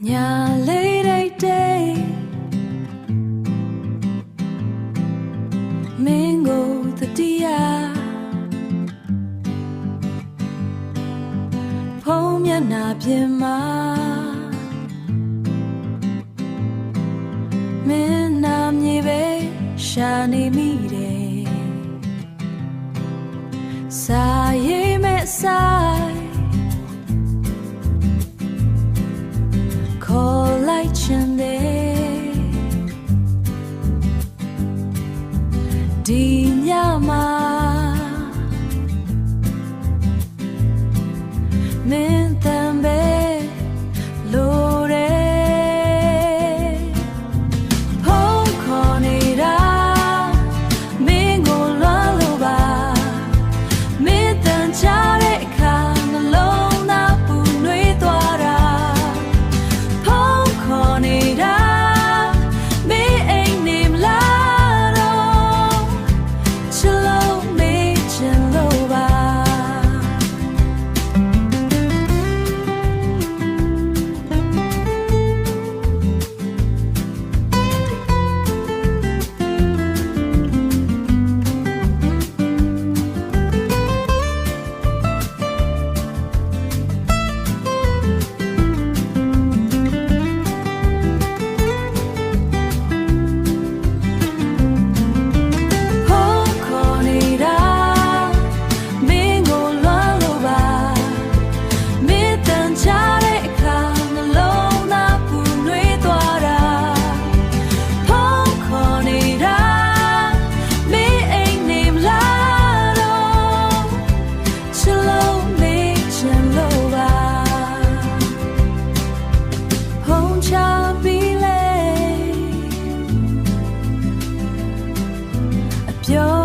ညာလေးတဲ့တဲ့မင်းကိုတတိယဖုံးမျက်နှာပြင်မှာမင်းနာမြေပဲရှာနေမိတယ်စာရေးမဲ့ဆိုင်ခေါ်လိုက်ချင်တယ်ဒီညမှာမင်းတန်ပဲလိုတယ်ဖုန်းခေါ်နေတာမင်းကိုလွမ်းလို့ပါမင်းတန်ချတဲ့အခါနှလုံးသားပူနွေးသွားတာဖုန်းခေါ်နေတာမင်းအိမ်နေမလားတော့ချစ်လို့မေးချင်လို့ပါပြော